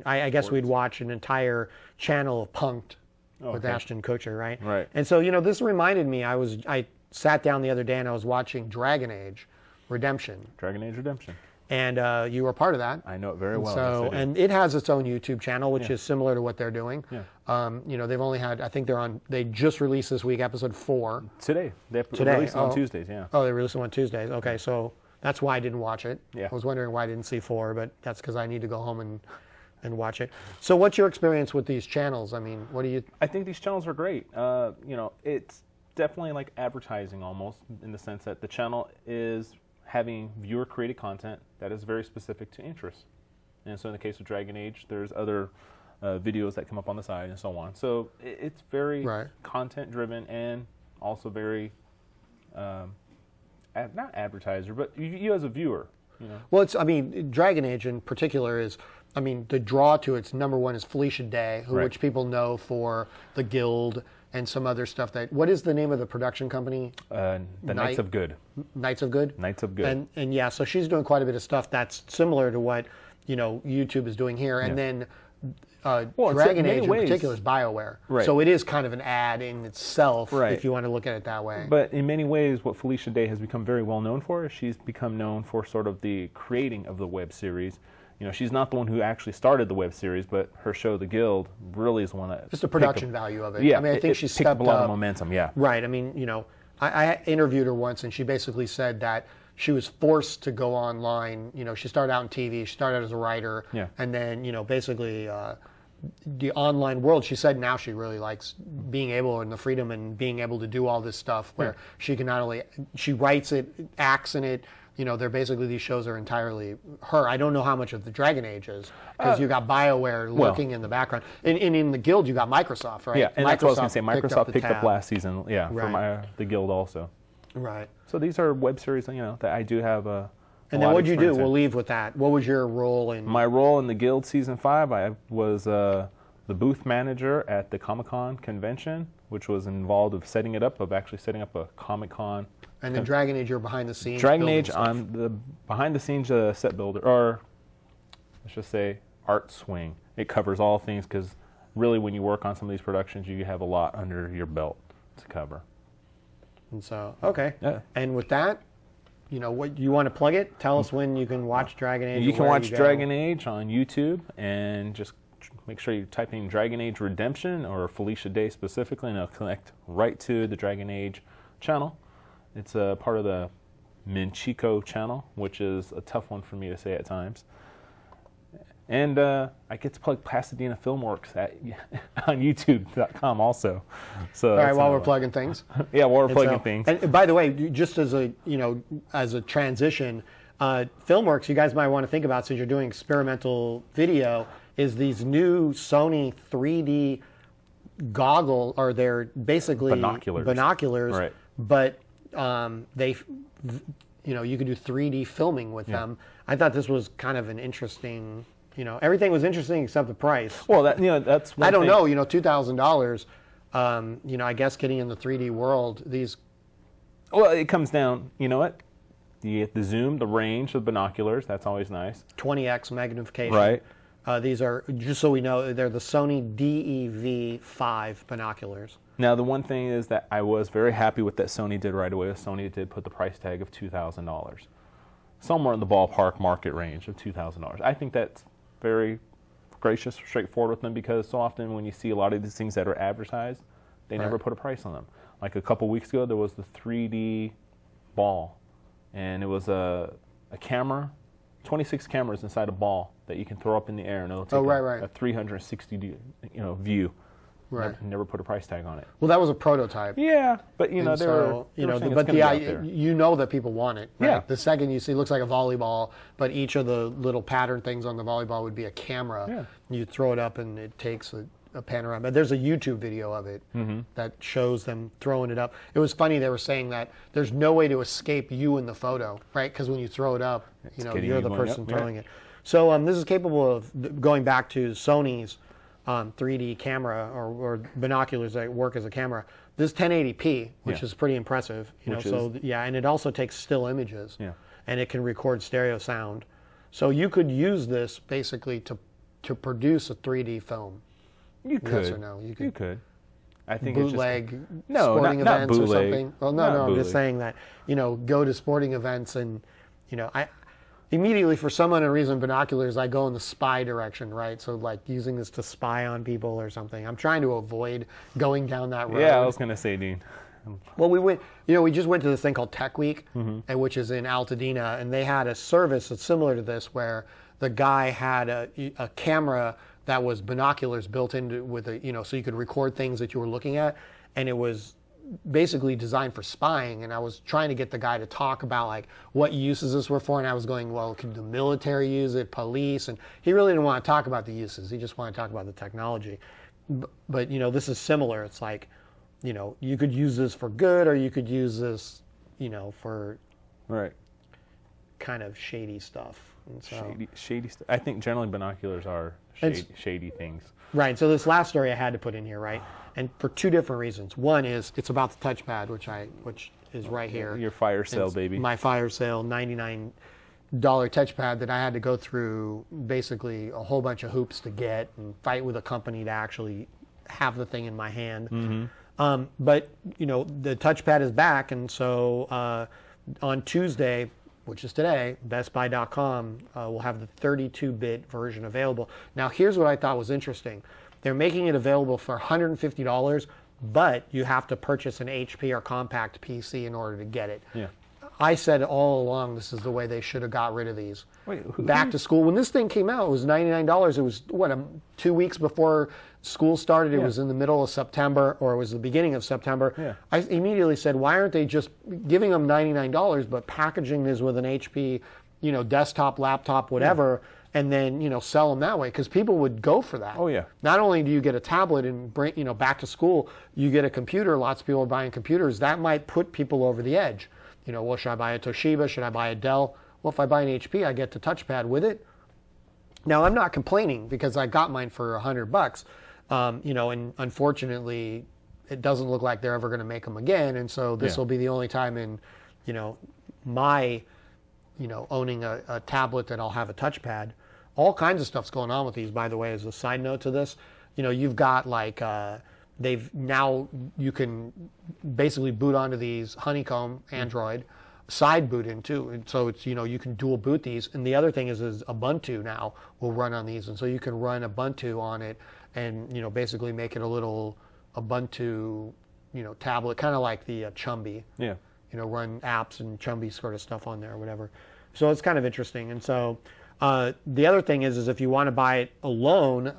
I guess we'd watch an entire channel of Punk'd with Ashton Kutcher, right? Right. And so, this reminded me, I sat down the other day and I was watching Dragon Age Redemption. Dragon Age Redemption. And you were part of that. I know it very well. So, and it has its own YouTube channel, which is similar to what they're doing. Yeah. They've only had, I think they just released this week episode 4. Today. They released it on Tuesdays, yeah. Oh, they released it on Tuesdays. Okay, so that's why I didn't watch it. Yeah. I was wondering why I didn't see 4, but that's because I need to go home and watch it. So what's your experience with these channels? I mean, what do you... I think these channels are great. It's definitely like advertising almost, in the sense that the channel is having viewer-created content that is very specific to interests. And so in the case of Dragon Age, there's other videos that come up on the side and so on. So it's very content-driven and also very, not advertiser, but you as a viewer. Well, Dragon Age in particular is, the draw to its number one is Felicia Day, which people know for The Guild and some other stuff. What is the name of the production company? The Knights of Good. Knights of Good? Knights of Good. And yeah, so she's doing quite a bit of stuff that's similar to what, YouTube is doing here. And then Dragon Age in particular is BioWare. Right. So it is kind of an ad in itself, if you want to look at it that way. But in many ways, what Felicia Day has become very well known for is she's become known for sort of the creating of the web series. She's not the one who actually started the web series, but her show, The Guild, really is the one that... Just the production value of it. Yeah, I think she stepped up a lot of momentum, yeah. Right. I interviewed her once, and she basically said that she was forced to go online. She started out in TV, she started as a writer, and then, basically the online world, she said now she really likes being able, and the freedom and being able to do all this stuff where she can not only... She writes it, acts in it, they're basically, these shows are entirely her. I don't know how much of the Dragon Age is, because you got BioWare lurking in the background. And in the Guild, you got Microsoft, right? Yeah, and that's what I was going to say. Microsoft picked up tab. last season, for the Guild also. Right. So these are web series, that I do have a And then what did you do? We'll leave with that. What was your role in... My role in the Guild Season 5, I was the booth manager at the Comic-Con convention, which was involved of setting it up, of actually setting up a Comic-Con. And then Dragon Age, you're behind the scenes. Dragon Age, I'm the behind the scenes set builder, or let's just say art swing. It covers all things because really when you work on some of these productions, you have a lot under your belt to cover. And so, okay. Yeah. And with that, you know, what you want to plug it? Tell us when you can watch Dragon Age. You can watch Dragon Age on YouTube, and just make sure you type in Dragon Age Redemption or Felicia Day specifically, and it'll connect right to the Dragon Age channel. It's a part of the Minchico channel, which is a tough one for me to say at times. And I get to plug Pasadena Filmworks on YouTube.com also. So all right, while we're plugging things. Yeah, while we're plugging things. And by the way, just as a as a transition, Filmworks, you guys might want to think about, since you're doing experimental video, is these new Sony 3D goggle, or they're basically binoculars, right? But they, you could do 3D filming with them. I thought this was kind of an interesting. Everything was interesting except the price. Well, that's one I don't thing. know. $2,000. I guess getting in the 3D world, these. Well, it comes down. You know what? You get the zoom, the range of binoculars. That's always nice. 20x magnification. Right. These are, just so we know, they're the Sony DEV5 binoculars. Now, the one thing is that I was very happy with that Sony did right away. Sony did put the price tag of $2,000. Somewhere in the ballpark market range of $2,000. I think that's very gracious, straightforward with them, because so often when you see a lot of these things that are advertised, they never put a price on them. Like a couple weeks ago, there was the 3D ball, and it was a camera, 26 cameras inside a ball that you can throw up in the air, and it'll take a 360 view. Right. Never put a price tag on it. Well, that was a prototype. Yeah, but but that people want it. Right? Yeah. The second you see, it looks like a volleyball, but each of the little pattern things on the volleyball would be a camera. Yeah. You throw it up, and it takes a panorama. There's a YouTube video of it that shows them throwing it up. It was funny. They were saying that there's no way to escape you in the photo, right? Because when you throw it up, you're the person throwing it. So this is capable of going back to Sony's 3D camera or binoculars that work as a camera. This is 1080p, which is pretty impressive. And it also takes still images. Yeah. And it can record stereo sound. So you could use this basically to produce a 3D film. You could. Yes or no? You could. I think bootleg it's just, sporting not events bootleg, or something. Well, no, I'm just bootleg. saying that go to sporting events and I immediately, for some unknown reason, binoculars, I go in the spy direction, right? So like using this to spy on people or something. I'm trying to avoid going down that road. Yeah, I was gonna say, Dean. Well, we just went to this thing called Tech Week, and which is in Altadena, and they had a service that's similar to this, where the guy had a camera that was binoculars built into with so you could record things that you were looking at, and it was basically designed for spying. And I was trying to get the guy to talk about like what uses this were for, and I was going, well, could the military use it, police? And he really didn't want to talk about the uses. He just wanted to talk about the technology. But this is similar. It's like, you could use this for good, or you could use this, for kind of shady stuff. And so, shady stuff. I think generally binoculars are shady things. Right. So this last story I had to put in here, right? And for two different reasons. One is it's about the touchpad, which is right here. Your fire sale, baby. My fire sale, $99 touchpad that I had to go through basically a whole bunch of hoops to get and fight with a company to actually have the thing in my hand. But the touchpad is back, and so on Tuesday, which is today, BestBuy.com will have the 32-bit version available. Now, here's what I thought was interesting. They're making it available for $150, but you have to purchase an HP or compact PC in order to get it. Yeah. I said all along this is the way they should have got rid of these. Wait, back to school. When this thing came out, it was $99. It was, 2 weeks before school started. It was in the middle of September, or it was the beginning of September. Yeah. I immediately said, why aren't they just giving them $99, but packaging this with an HP, desktop, laptop, whatever, and then, sell them that way? Because people would go for that. Oh, yeah. Not only do you get a tablet and bring, back to school, you get a computer. Lots of people are buying computers. That might put people over the edge. Well, should I buy a Toshiba? Should I buy a Dell? Well, if I buy an HP, I get the touchpad with it. Now, I'm not complaining because I got mine for $100. You know, and unfortunately, it doesn't look like they're ever going to make them again. And so this will be the only time in, you know, my, you know, owning a tablet that I'll have a touchpad. All kinds of stuff's going on with these, by the way, as a side note to this. You know, you've got like, you can basically boot onto these Honeycomb Android, side boot in too. And so it's, you know, you can dual boot these. And the other thing is Ubuntu now will run on these. And so you can run Ubuntu on it and, you know, basically make it a little Ubuntu, you know, tablet, kind of like the Chumby. Yeah. You know, run apps and Chumby sort of stuff on there or whatever. So it's kind of interesting. And so the other thing is if you want to buy it alone,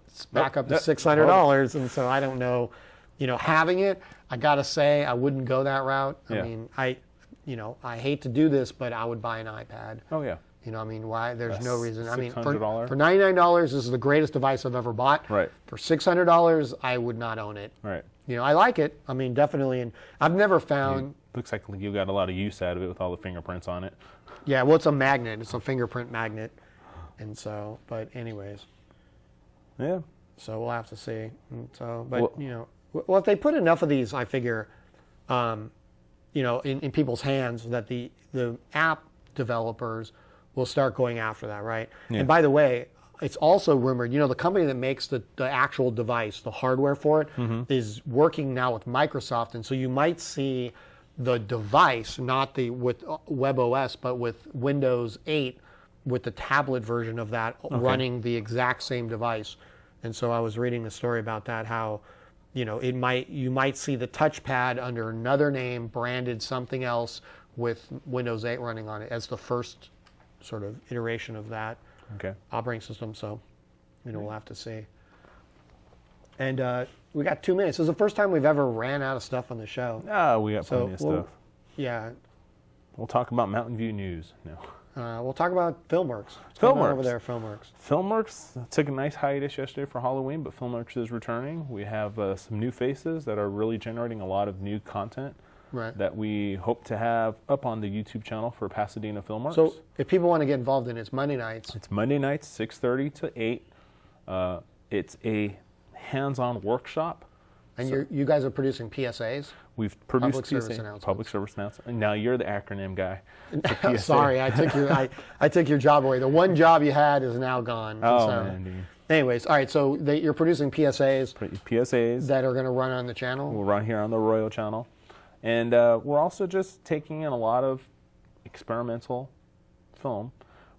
it's back up to $600. And so I don't know, you know, having it, I got to say, I wouldn't go that route. I mean, you know, I hate to do this, but I would buy an iPad. Oh, yeah. You know, I mean, why? There's no reason. I mean, for $600. $99, this is the greatest device I've ever bought. Right. For $600, I would not own it. Right. You know, I like it. I mean, definitely. And I've never found... Looks like you got a lot of use out of it with all the fingerprints on it. Yeah, well, it's a magnet. It's a fingerprint magnet. And so, but anyways. Yeah. So we'll have to see. And so, but, you know, well, if they put enough of these, I figure, you know, in people's hands, that the app developers will start going after that, right? Yeah. And by the way, it's also rumored, you know, the company that makes the actual device, the hardware for it, is working now with Microsoft. And so you might see the device, not with WebOS, but with Windows 8, with the tablet version of that running the exact same device. And so I was reading the story about that, how, you know, you might see the touchpad under another name, branded something else, with Windows 8 running on it as the first sort of iteration of that operating system. So, you know, we'll have to see. And we got 2 minutes. This is the first time we've ever ran out of stuff on the show. We got plenty of stuff. Yeah. We'll talk about Mountain View News now. We'll talk about Filmworks. Filmworks. Over there, Filmworks. Filmworks took a nice hiatus yesterday for Halloween, but Filmworks is returning. We have some new faces that are really generating a lot of new content that we hope to have up on the YouTube channel for Pasadena Filmworks. So if people want to get involved in it, it's Monday nights. It's Monday nights, 6:30 to 8. It's a hands-on workshop. And you guys are producing PSAs? We've produced public service announcements. Public service announcements. And now you're the acronym guy. Sorry, I took your job away. The one job you had is now gone. Oh, man, dude. Anyways, all right, so you're producing PSAs. PSAs. That are going to run on the channel? We'll run here on the Royal channel. And we're also just taking in a lot of experimental film.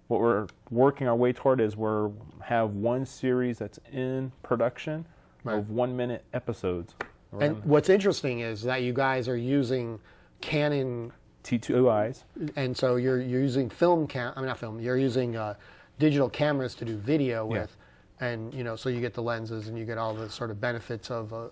What we're working our way toward is we'll have one series that's in production of 1-minute episodes. And what's interesting is that you guys are using Canon T2Is, and so you're using you're using digital cameras to do video with, and you know, so you get the lenses and you get all the sort of benefits of a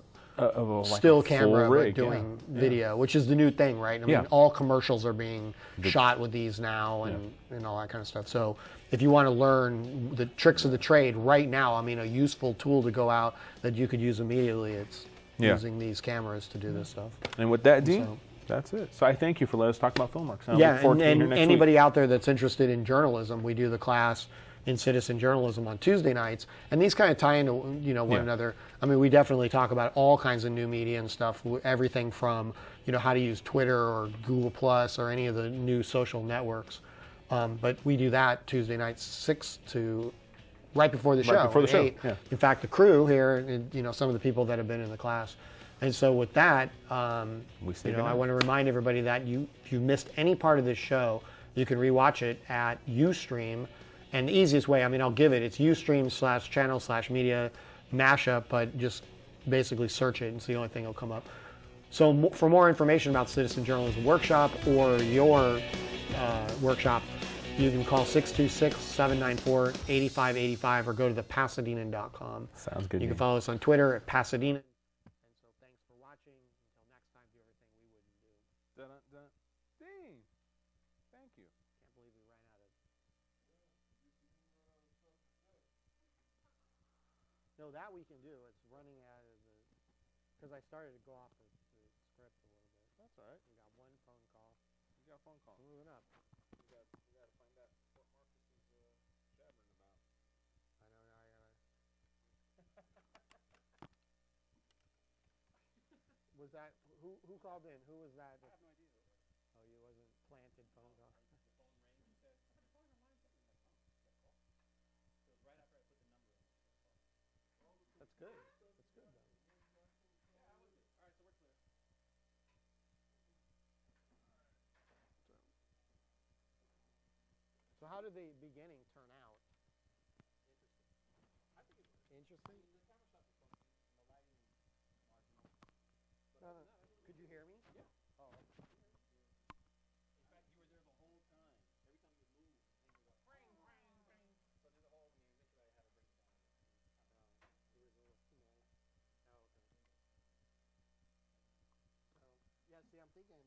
still camera rig, doing video, which is the new thing, right? I mean, all commercials are being shot with these now and all that kind of stuff. So if you want to learn the tricks of the trade right now, I mean, a useful tool to go out that you could use immediately, it's using these cameras to do this stuff. And with that, Dean, that's it. So I thank you for letting us talk about Filmworks. And anybody out there that's interested in journalism, we do the class in citizen journalism on Tuesday nights, and these kind of tie into one another. I mean, we definitely talk about all kinds of new media and stuff, everything from how to use Twitter or Google Plus or any of the new social networks. But we do that Tuesday nights 6 to right before the show. Before the show. 8. Yeah. In fact, the crew here, some of the people that have been in the class. And so with that, I want to remind everybody that if you missed any part of this show, you can rewatch it at Ustream. And the easiest way, I mean, I'll give it, it's Ustream/channel/media MashUp, but just basically search it and it's the only thing that'll come up. So for more information about Citizen Journalism Workshop or your workshop, you can call 626-794-8585 or go to thepasadena.com. Sounds good. You can follow us on Twitter at Pasadena. And so thanks for watching. Until next time, do everything we wouldn't do. Dean, thank you. Can't believe we ran out of... No, that we can do. It's running out of the... Because I started to go off the script a little bit. That's all right. We got one phone call. We got a phone call. Moving up. We got to find out what Marcus is jabbering about. I know, now I gotta... was that? Who called in? Who was that? I have no idea. Oh, you wasn't planted phone call. The phone rang. He said, "I'm calling your line." So it was right after I put the number in. That's good. That's good, though. Yeah, I was good. All right, so we're clear. So how did the beginning turn out? Interesting. I think it was. Interesting? I mean, the camera shot was funky, and the lighting was marginal. But No, no. Could you hear me? Yeah. Oh. In fact, you were there the whole time. Every time you would move, the thing would go bang, bang, bang. So there's a whole, I mean, eventually I had to break it down. There was a little small. Oh, okay. So, yeah, see, I'm thinking